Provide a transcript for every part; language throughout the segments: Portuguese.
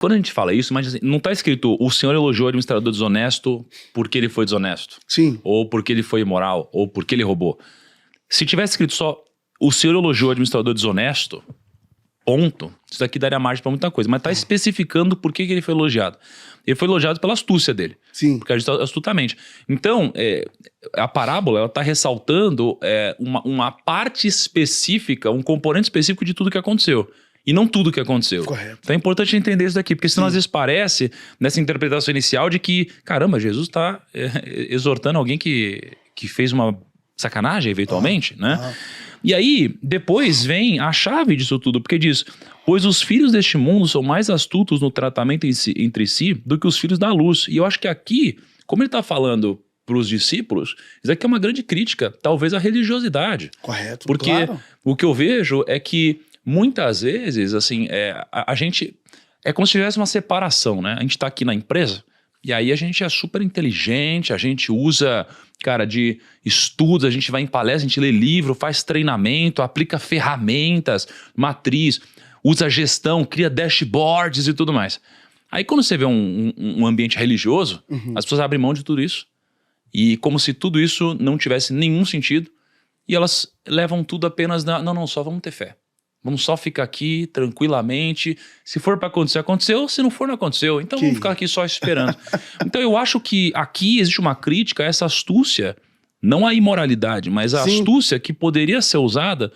Quando a gente fala isso, mas assim, não está escrito o senhor elogiou o administrador desonesto porque ele foi desonesto. Sim. Ou porque ele foi imoral, ou porque ele roubou. Se tivesse escrito só o senhor elogiou o administrador desonesto, ponto, isso daqui daria margem para muita coisa. Mas está especificando por que ele foi elogiado. Ele foi elogiado pela astúcia dele. Sim. Porque agiu astutamente. Então, a parábola, ela está ressaltando uma parte específica, um componente específico de tudo que aconteceu. E não tudo que aconteceu. Correto. Então é importante entender isso daqui, porque senão às vezes parece, nessa interpretação inicial, de que, caramba, Jesus está exortando alguém que fez uma sacanagem, eventualmente, né? E aí, depois vem a chave disso tudo, porque diz, pois os filhos deste mundo são mais astutos no tratamento entre si do que os filhos da luz. E eu acho que aqui, como ele está falando para os discípulos, isso aqui é uma grande crítica, talvez à religiosidade. Correto, porque claro. o que eu vejo é que muitas vezes, assim, a gente... É como se tivesse uma separação, né? A gente tá aqui na empresa e aí a gente é super inteligente, a gente usa, cara, de estudos, a gente vai em palestra, a gente lê livro, faz treinamento, aplica ferramentas, matriz, usa gestão, cria dashboards e tudo mais. Aí quando você vê um ambiente religioso, as pessoas abrem mão de tudo isso. E como se tudo isso não tivesse nenhum sentido e elas levam tudo apenas não, só vamos ter fé. Vamos só ficar aqui tranquilamente. Se for para acontecer, aconteceu. Se não for, não aconteceu. Então vamos ficar aqui só esperando. Então eu acho que aqui existe uma crítica a essa astúcia, não a imoralidade, mas a astúcia que poderia ser usada,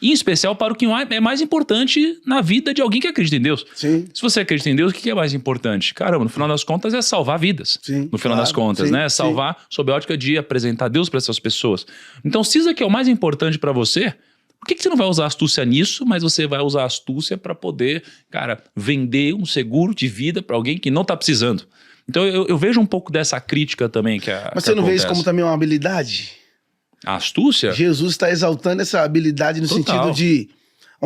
em especial para o que é mais importante na vida de alguém que acredita em Deus. Sim. Se você acredita em Deus, o que é mais importante? Caramba, no final das contas é salvar vidas. Sim, no final das contas, né? Salvar sob a ótica de apresentar Deus para essas pessoas. Então se isso aqui é o mais importante para você, por que você não vai usar astúcia nisso, mas você vai usar astúcia para poder, cara, vender um seguro de vida para alguém que não está precisando? Então eu vejo um pouco dessa crítica também que Mas você não vê isso como também uma habilidade? A astúcia? Jesus está exaltando essa habilidade no sentido de,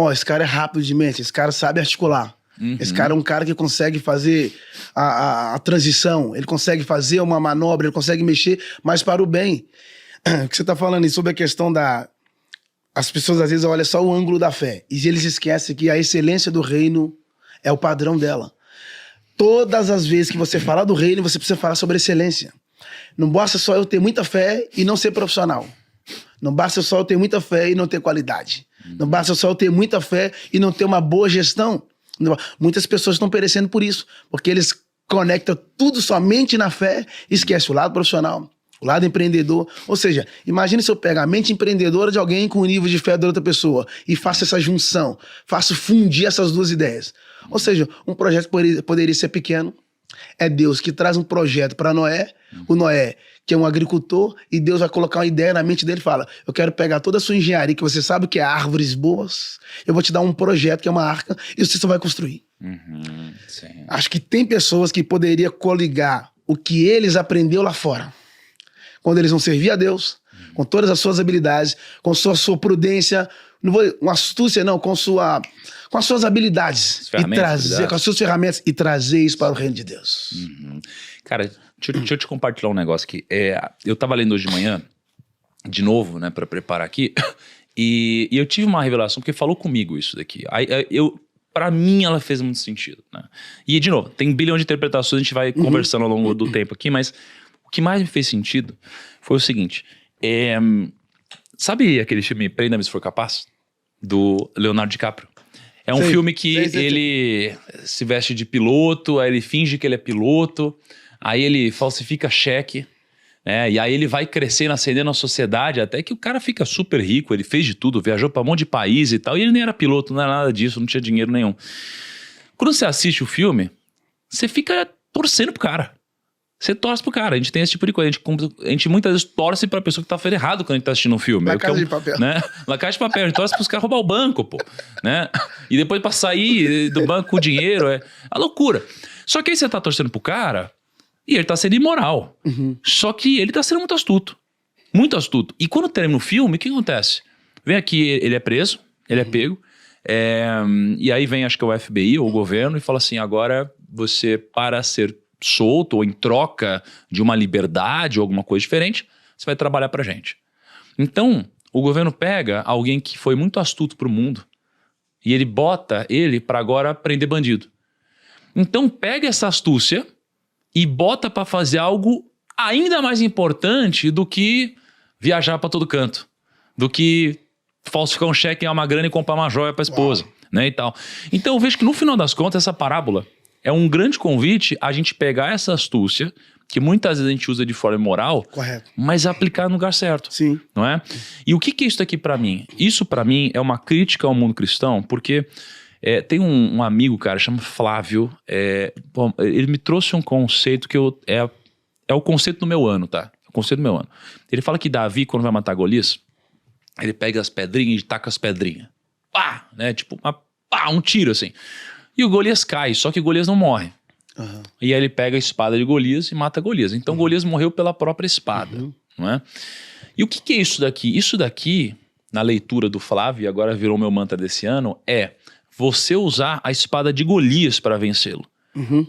esse cara é rápido de mente, esse cara sabe articular. Esse cara é um cara que consegue fazer a transição, ele consegue fazer uma manobra, ele consegue mexer, mas para o bem. O que você está falando aí sobre a questão As pessoas às vezes olham só o ângulo da fé e eles esquecem que a excelência do reino é o padrão dela. Todas as vezes que você falar do reino, você precisa falar sobre excelência. Não basta só eu ter muita fé e não ser profissional. Não basta só eu ter muita fé e não ter qualidade. Não basta só eu ter muita fé e não ter uma boa gestão. Muitas pessoas estão perecendo por isso, porque eles conectam tudo somente na fé e esquecem o lado profissional, o lado empreendedor. Ou seja, imagine se eu pego a mente empreendedora de alguém com o nível de fé da outra pessoa e faço essa junção, faço fundir essas duas ideias. Ou seja, um projeto poderia ser pequeno. É Deus que traz um projeto para Noé, o Noé, que é um agricultor, e Deus vai colocar uma ideia na mente dele e fala, eu quero pegar toda a sua engenharia, que você sabe que é árvores boas, eu vou te dar um projeto que é uma arca, e você só vai construir. Acho que tem pessoas que poderiam coligar o que eles aprenderam lá fora, quando eles vão servir a Deus, com todas as suas habilidades, com sua prudência, não vou uma astúcia não, com as suas habilidades, com as suas ferramentas e trazer isso para o reino de Deus. Cara, deixa eu te compartilhar um negócio aqui. Eu tava lendo hoje de manhã, de novo, né, para preparar aqui, e eu tive uma revelação, porque falou comigo isso daqui. Pra mim, ela fez muito sentido, né? E, de novo, tem 1 bilhão de interpretações, a gente vai conversando ao longo do tempo aqui, mas o que mais me fez sentido foi o seguinte, sabe aquele filme Prenda-me se for capaz? Do Leonardo DiCaprio? É um filme que ele se veste de piloto, aí ele finge que ele é piloto, aí ele falsifica cheque, né? E aí ele vai crescendo, ascendendo na sociedade, até que o cara fica super rico, ele fez de tudo, viajou pra um monte de país e tal, e ele nem era piloto, não era nada disso, não tinha dinheiro nenhum. Quando você assiste o filme, você fica torcendo pro cara. Você torce pro cara, a gente tem esse tipo de coisa, a gente muitas vezes torce pra pessoa que tá fazendo errado quando a gente tá assistindo um filme. La Casa de Papel. Né? La Casa de Papel, a gente torce pros caras roubar o banco, pô. Né? E depois pra sair do banco com o dinheiro, é a loucura. Só que aí você tá torcendo pro cara e ele tá sendo imoral. Só que ele tá sendo muito astuto. Muito astuto. E quando termina o filme, o que acontece? Vem aqui, ele é preso, ele é pego, e aí vem, acho que é o FBI ou o governo e fala assim, agora você, para ser solto ou em troca de uma liberdade ou alguma coisa diferente, você vai trabalhar pra gente. Então, o governo pega alguém que foi muito astuto pro mundo e ele bota ele pra agora prender bandido. Então pega essa astúcia e bota para fazer algo ainda mais importante do que viajar para todo canto, do que falsificar um cheque, ganhar uma grana e comprar uma joia para a esposa, né, e tal. Então eu vejo que no final das contas essa parábola é um grande convite a gente pegar essa astúcia, que muitas vezes a gente usa de forma imoral, correto, mas aplicar no lugar certo. Sim. Não é? E o que é isso aqui para mim? Isso para mim é uma crítica ao mundo cristão, porque tem um amigo, cara, chama Flávio, ele me trouxe um conceito que é o conceito do meu ano, tá? O conceito do meu ano. Ele fala que Davi, quando vai matar Golias, ele pega as pedrinhas e taca as pedrinhas. Pá! Né? Tipo, um tiro assim. E o Golias cai, só que Golias não morre. Uhum. E aí ele pega a espada de Golias e mata Golias. Então Golias morreu pela própria espada. Não é? E o que é isso daqui? Isso daqui, na leitura do Flávio, e agora virou meu mantra desse ano, é você usar a espada de Golias para vencê-lo.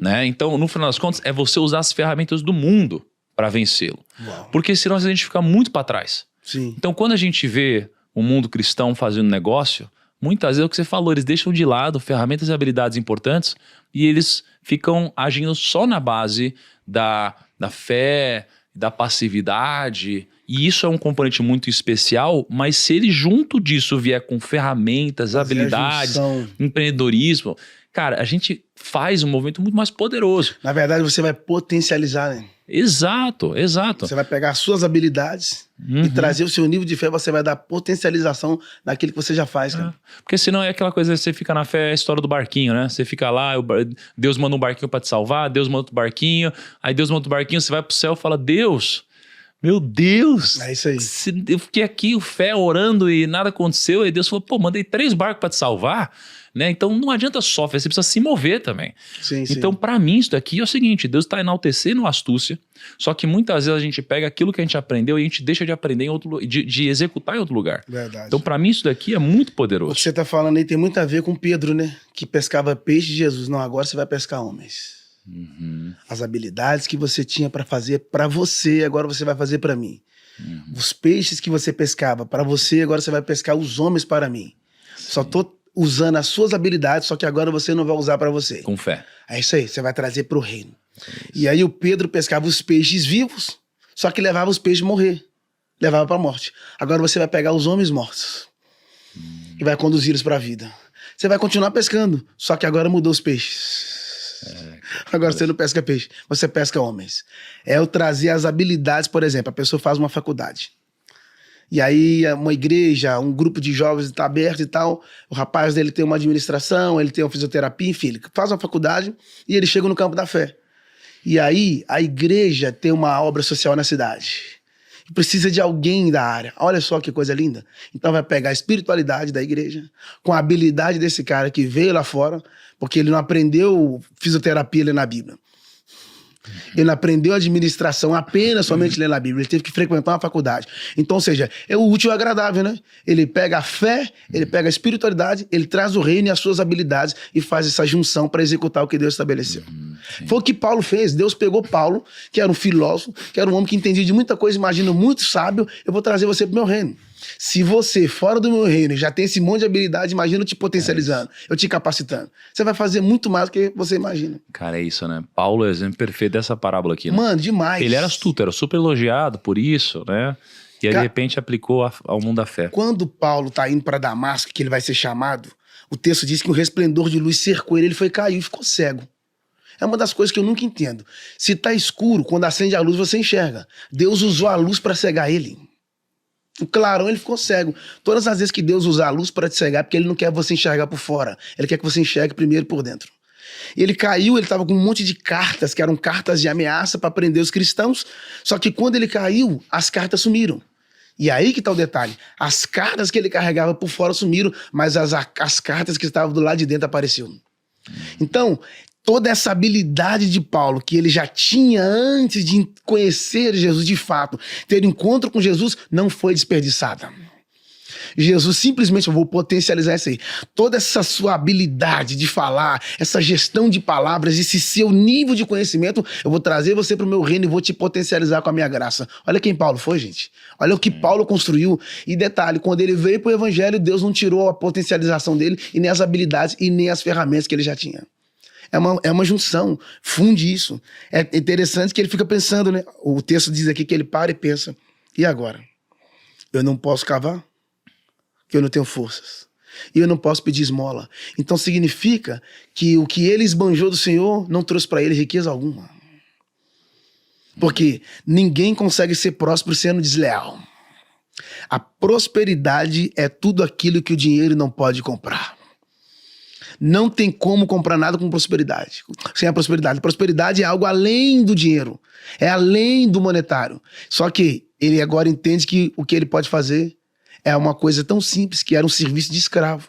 Né? Então, no final das contas, é você usar as ferramentas do mundo para vencê-lo. Porque senão a gente fica muito para trás. Sim. Então, quando a gente vê o mundo cristão fazendo negócio, muitas vezes é o que você falou, eles deixam de lado ferramentas e habilidades importantes e eles ficam agindo só na base da fé, da passividade. E isso é um componente muito especial, mas se ele junto disso vier com ferramentas, habilidades, empreendedorismo, cara, a gente faz um movimento muito mais poderoso. Na verdade, você vai potencializar, né? Exato, exato. Você vai pegar as suas habilidades e trazer o seu nível de fé, você vai dar potencialização naquilo que você já faz, cara. Porque senão é aquela coisa, você fica na fé, é a história do barquinho, né? Você fica lá, Deus manda um barquinho pra te salvar, Deus manda outro barquinho, aí Deus manda outro barquinho, você vai pro céu e fala, Deus, meu Deus. É isso aí. Eu fiquei aqui, o fé, orando e nada aconteceu, e Deus falou, pô, mandei 3 barcos pra te salvar, né? Então não adianta só, você precisa se mover também. Sim, então, para mim, isso daqui é o seguinte: Deus está enaltecendo a astúcia, só que muitas vezes a gente pega aquilo que a gente aprendeu e a gente deixa de aprender em outro, de executar em outro lugar. Verdade. Então, para mim, isso daqui é muito poderoso. O que você está falando aí tem muito a ver com Pedro, né? Que pescava peixe de Jesus. Não, agora você vai pescar homens. As habilidades que você tinha para fazer para você, agora você vai fazer para mim. Os peixes que você pescava para você, agora você vai pescar os homens para mim. Sim. Só tô usando as suas habilidades, só que agora você não vai usar para você. Com fé. É isso aí, você vai trazer para o reino. E aí o Pedro pescava os peixes vivos, só que levava os peixes a morrer. Levava para a morte. Agora você vai pegar os homens mortos e vai conduzi-los para a vida. Você vai continuar pescando, só que agora mudou os peixes. Agora você não pesca peixe, você pesca homens. É eu trazer as habilidades, por exemplo, a pessoa faz uma faculdade. E aí uma igreja, um grupo de jovens está aberto e tal, o rapaz dele tem uma administração, ele tem uma fisioterapia, enfim, ele faz uma faculdade e ele chega no campo da fé. E aí a igreja tem uma obra social na cidade. E precisa de alguém da área. Olha só que coisa linda. Então vai pegar a espiritualidade da igreja, com a habilidade desse cara que veio lá fora, porque ele não aprendeu fisioterapia ali na Bíblia. Ele não aprendeu administração apenas somente lendo a Bíblia. Ele teve que frequentar uma faculdade. Então, ou seja, é o útil e o agradável, né? Ele pega a fé, ele pega a espiritualidade, ele traz o reino e as suas habilidades e faz essa junção para executar o que Deus estabeleceu. Foi o que Paulo fez. Deus pegou Paulo, que era um filósofo, que era um homem que entendia de muita coisa, imagina, muito sábio. Eu vou trazer você pro meu reino. Se você, fora do meu reino, já tem esse monte de habilidade, imagina eu te potencializando, eu te capacitando. Você vai fazer muito mais do que você imagina. Cara, é isso, né? Paulo é o exemplo perfeito dessa parábola aqui, né? Mano, demais. Ele era astuto, era super elogiado por isso, né? E aí, de repente, aplicou ao mundo da fé. Quando Paulo tá indo para Damasco, que ele vai ser chamado, o texto diz que um resplendor de luz cercou ele foi caiu e ficou cego. É uma das coisas que eu nunca entendo. Se tá escuro, quando acende a luz, você enxerga. Deus usou a luz para cegar ele. O clarão, ele ficou cego. Todas as vezes que Deus usa a luz para te cegar, porque ele não quer você enxergar por fora. Ele quer que você enxergue primeiro por dentro. Ele caiu, ele estava com um monte de cartas, que eram cartas de ameaça para prender os cristãos. Só que quando ele caiu, as cartas sumiram. E aí que tá o detalhe. As cartas que ele carregava por fora sumiram, mas as cartas que estavam do lado de dentro apareceram. Então, toda essa habilidade de Paulo, que ele já tinha antes de conhecer Jesus de fato, ter encontro com Jesus, não foi desperdiçada. Jesus simplesmente, eu vou potencializar isso aí. Toda essa sua habilidade de falar, essa gestão de palavras, esse seu nível de conhecimento, eu vou trazer você para o meu reino e vou te potencializar com a minha graça. Olha quem Paulo foi, gente. Olha o que Paulo construiu. E detalhe, quando ele veio para o evangelho, Deus não tirou a potencialização dele, e nem as habilidades, e nem as ferramentas que ele já tinha. É uma junção. Funde isso. É interessante que ele fica pensando, né? O texto diz aqui que ele para e pensa. E agora? Eu não posso cavar? Que eu não tenho forças. E eu não posso pedir esmola. Então significa que o que ele esbanjou do Senhor não trouxe para ele riqueza alguma. Porque ninguém consegue ser próspero sendo desleal. A prosperidade é tudo aquilo que o dinheiro não pode comprar. Não tem como comprar nada com prosperidade. Sem a prosperidade. Prosperidade é algo além do dinheiro. É além do monetário. Só que ele agora entende que o que ele pode fazer é uma coisa tão simples, que era um serviço de escravo.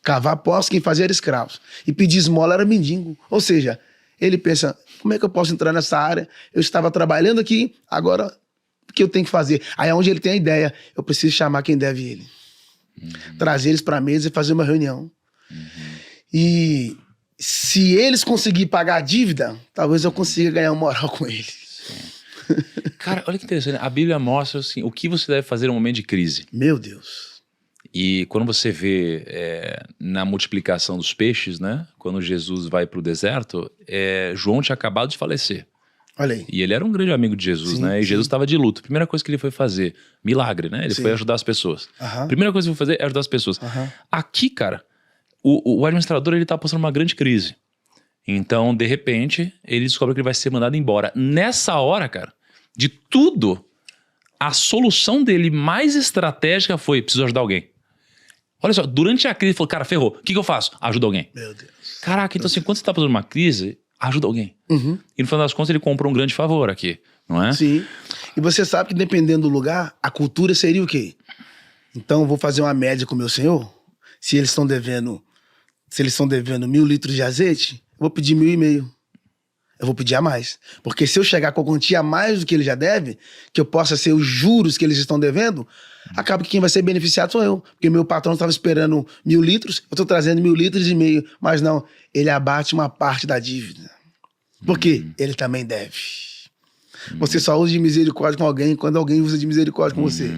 Cavar poços, quem fazia era escravos. E pedir esmola era mendigo. Ou seja, ele pensa, como é que eu posso entrar nessa área? Eu estava trabalhando aqui, agora o que eu tenho que fazer? Aí é onde ele tem a ideia. Eu preciso chamar quem deve ele. Trazer eles para a mesa e fazer uma reunião. E se eles conseguirem pagar a dívida, talvez eu consiga ganhar uma moral com eles. Cara, olha que interessante. A Bíblia mostra assim, o que você deve fazer no momento de crise. Meu Deus. E quando você vê na multiplicação dos peixes, né? Quando Jesus vai para o deserto, João tinha acabado de falecer. Olha aí. E ele era um grande amigo de Jesus, né? E Jesus estava de luto. Primeira coisa que ele foi fazer, milagre, né? Ele foi ajudar as pessoas. Primeira coisa que ele foi fazer é ajudar as pessoas. Aqui, cara, o administrador, ele tá passando uma grande crise. Então, de repente, ele descobre que ele vai ser mandado embora. Nessa hora, cara, de tudo, a solução dele mais estratégica foi, preciso ajudar alguém. Olha só, durante a crise, ele falou, cara, ferrou, o que eu faço? Ajuda alguém. Meu Deus. Caraca, então assim, quando você tá passando uma crise, ajuda alguém. E no final das contas, ele comprou um grande favor aqui, não é? Sim. E você sabe que dependendo do lugar, a cultura seria o quê? Então, eu vou fazer uma média com o meu senhor. Se eles estão devendo 1.000 litros de azeite, eu vou pedir 1.500. Eu vou pedir a mais. Porque se eu chegar com a quantia a mais do que ele já deve, que eu possa ser os juros que eles estão devendo, acaba que quem vai ser beneficiado sou eu. Porque meu patrão estava esperando 1.000 litros, eu estou trazendo 1.000 litros e meio. Mas não, ele abate uma parte da dívida. Porque ele também deve. Você só usa de misericórdia com alguém quando alguém usa de misericórdia com você.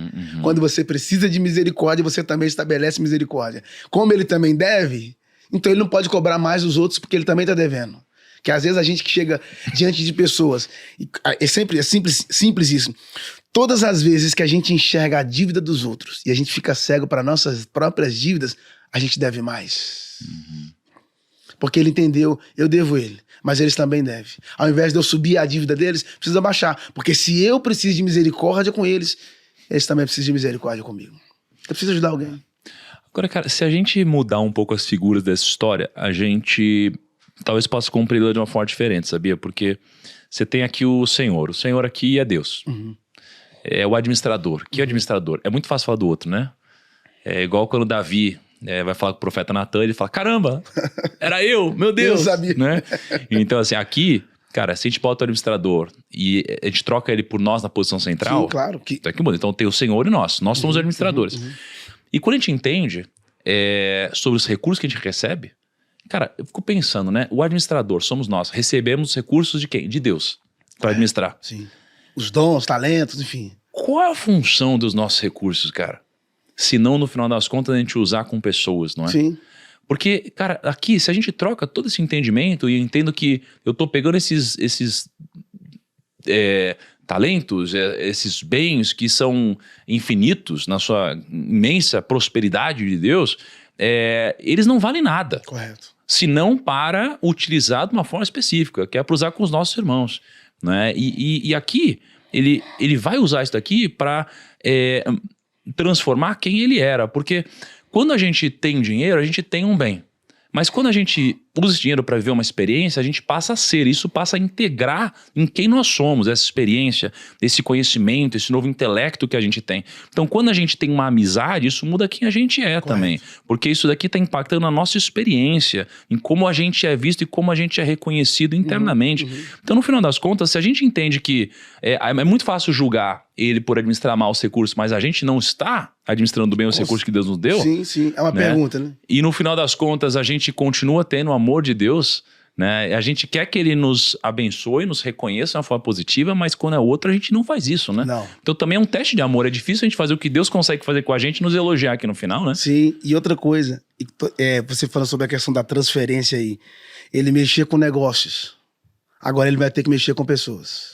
Quando você precisa de misericórdia, você também estabelece misericórdia. Como ele também deve, então ele não pode cobrar mais dos outros porque ele também está devendo. Que às vezes a gente que chega diante de pessoas, é simples isso. Todas as vezes que a gente enxerga a dívida dos outros e a gente fica cego para nossas próprias dívidas, a gente deve mais. Porque ele entendeu, eu devo ele, mas eles também devem. Ao invés de eu subir a dívida deles, precisa baixar. Porque se eu preciso de misericórdia com eles, eles também precisam de misericórdia comigo. Eu preciso ajudar alguém. Agora, cara, se a gente mudar um pouco as figuras dessa história, a gente talvez possa compreendê-la de uma forma diferente, sabia? Porque você tem aqui o Senhor. O Senhor aqui é Deus. É o administrador. Que é o administrador? É muito fácil falar do outro, né? É igual quando Davi vai falar com o profeta Natan, ele fala, caramba, era eu, meu Deus. Eu sabia. Né? Então, assim, aqui, cara, se a gente bota o administrador e a gente troca ele por nós na posição central... Sim, claro. Então tem o Senhor e nós. Nós somos administradores. E quando a gente entende sobre os recursos que a gente recebe, cara, eu fico pensando, né? O administrador somos nós. Recebemos os recursos de quem? De Deus. Para administrar. Sim. Os dons, talentos, enfim. Qual é a função dos nossos recursos, cara? Se não, no final das contas, a gente usar com pessoas, não é? Sim. Porque, cara, aqui, se a gente troca todo esse entendimento e eu entendo que eu tô pegando esses talentos, esses bens que são infinitos na sua imensa prosperidade de Deus, eles não valem nada. Correto. Se não para utilizar de uma forma específica, que é para usar com os nossos irmãos. Né? E aqui, ele vai usar isso daqui para transformar quem ele era. Porque quando a gente tem dinheiro, a gente tem um bem. Mas quando a gente usa esse dinheiro para viver uma experiência, a gente passa a ser. Isso passa a integrar em quem nós somos, essa experiência, esse conhecimento, esse novo intelecto que a gente tem. Então, quando a gente tem uma amizade, isso muda quem a gente é. Correto. Também. Porque isso daqui está impactando a nossa experiência, em como a gente é visto e como a gente é reconhecido internamente. Então, no final das contas, se a gente entende que é muito fácil julgar ele por administrar mal os recursos, mas a gente não está administrando bem os recursos que Deus nos deu. Sim, sim. É uma pergunta, né? E no final das contas, a gente continua tendo o amor de Deus, né? A gente quer que ele nos abençoe, nos reconheça de uma forma positiva, mas quando é outra, a gente não faz isso, né? Não. Então também é um teste de amor. É difícil a gente fazer o que Deus consegue fazer com a gente e nos elogiar aqui no final, né? Sim. E outra coisa, você falando sobre a questão da transferência aí, ele mexia com negócios. Agora ele vai ter que mexer com pessoas.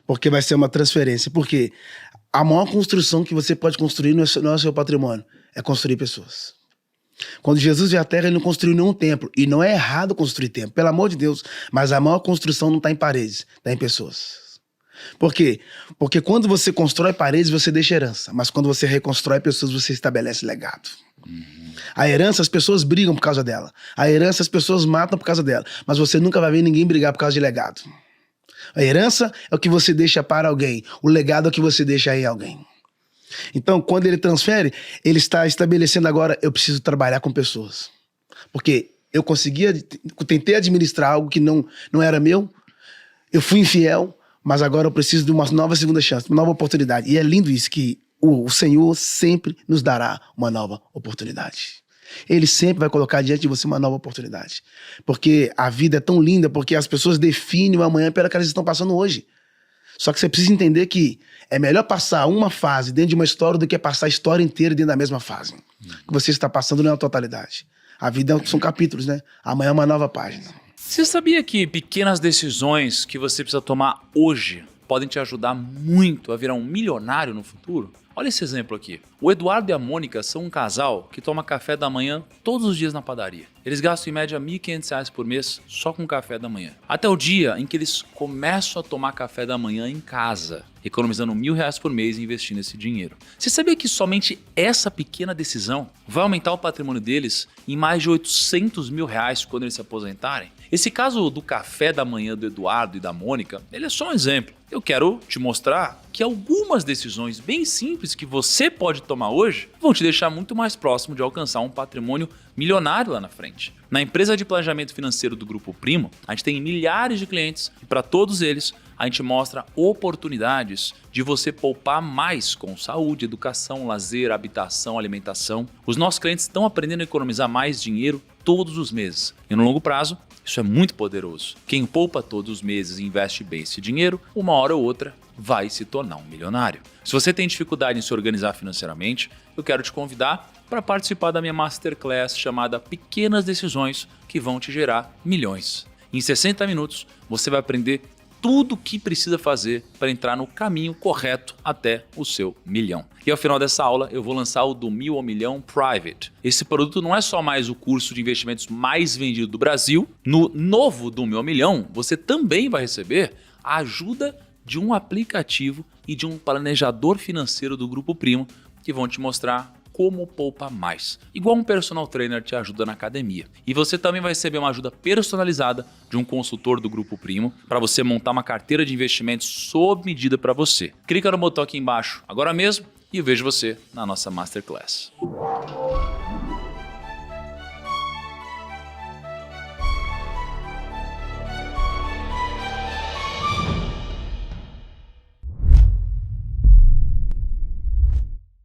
Porque vai ser uma transferência. Porque a maior construção que você pode construir não é o seu patrimônio, é construir pessoas. Quando Jesus veio à Terra, ele não construiu nenhum templo. E não é errado construir templo, pelo amor de Deus. Mas a maior construção não está em paredes, está em pessoas. Por quê? Porque quando você constrói paredes, você deixa herança. Mas quando você reconstrói pessoas, você estabelece legado. A herança, as pessoas brigam por causa dela. A herança, as pessoas matam por causa dela. Mas você nunca vai ver ninguém brigar por causa de legado. A herança é o que você deixa para alguém. O legado é o que você deixa em alguém. Então, quando ele transfere, ele está estabelecendo agora, eu preciso trabalhar com pessoas. Porque eu tentei administrar algo que não era meu, eu fui infiel, mas agora eu preciso de uma nova segunda chance, uma nova oportunidade. E é lindo isso, que o Senhor sempre nos dará uma nova oportunidade. Ele sempre vai colocar diante de você uma nova oportunidade. Porque a vida é tão linda, porque as pessoas definem o amanhã pelo que elas estão passando hoje. Só que você precisa entender que é melhor passar uma fase dentro de uma história do que passar a história inteira dentro da mesma fase. O que você está passando não é a totalidade. A vida são capítulos, né? Amanhã é uma nova página. Você sabia que pequenas decisões que você precisa tomar hoje podem te ajudar muito a virar um milionário no futuro? Olha esse exemplo aqui. O Eduardo e a Mônica são um casal que toma café da manhã todos os dias na padaria. Eles gastam em média R$ 1.500 por mês só com café da manhã. Até o dia em que eles começam a tomar café da manhã em casa, economizando R$ 1.000 por mês e investindo esse dinheiro. Você sabia que somente essa pequena decisão vai aumentar o patrimônio deles em mais de R$ 800 mil quando eles se aposentarem? Esse caso do café da manhã do Eduardo e da Mônica, ele é só um exemplo. Eu quero te mostrar que algumas decisões bem simples que você pode tomar hoje vão te deixar muito mais próximo de alcançar um patrimônio milionário lá na frente. Na empresa de planejamento financeiro do Grupo Primo, a gente tem milhares de clientes e para todos eles a gente mostra oportunidades de você poupar mais com saúde, educação, lazer, habitação, alimentação. Os nossos clientes estão aprendendo a economizar mais dinheiro todos os meses. E no longo prazo, isso é muito poderoso. Quem poupa todos os meses e investe bem esse dinheiro, uma hora ou outra vai se tornar um milionário. Se você tem dificuldade em se organizar financeiramente, eu quero te convidar para participar da minha Masterclass chamada Pequenas Decisões que vão te gerar milhões. Em 60 minutos, você vai aprender tudo o que precisa fazer para entrar no caminho correto até o seu milhão. E ao final dessa aula eu vou lançar o Do Mil ao Milhão Private. Esse produto não é só mais o curso de investimentos mais vendido do Brasil. No novo Do Mil ao Milhão, você também vai receber a ajuda de um aplicativo e de um planejador financeiro do Grupo Primo que vão te mostrar como poupar mais. Igual um personal trainer te ajuda na academia. E você também vai receber uma ajuda personalizada de um consultor do Grupo Primo para você montar uma carteira de investimentos sob medida para você. Clica no botão aqui embaixo agora mesmo e eu vejo você na nossa Masterclass.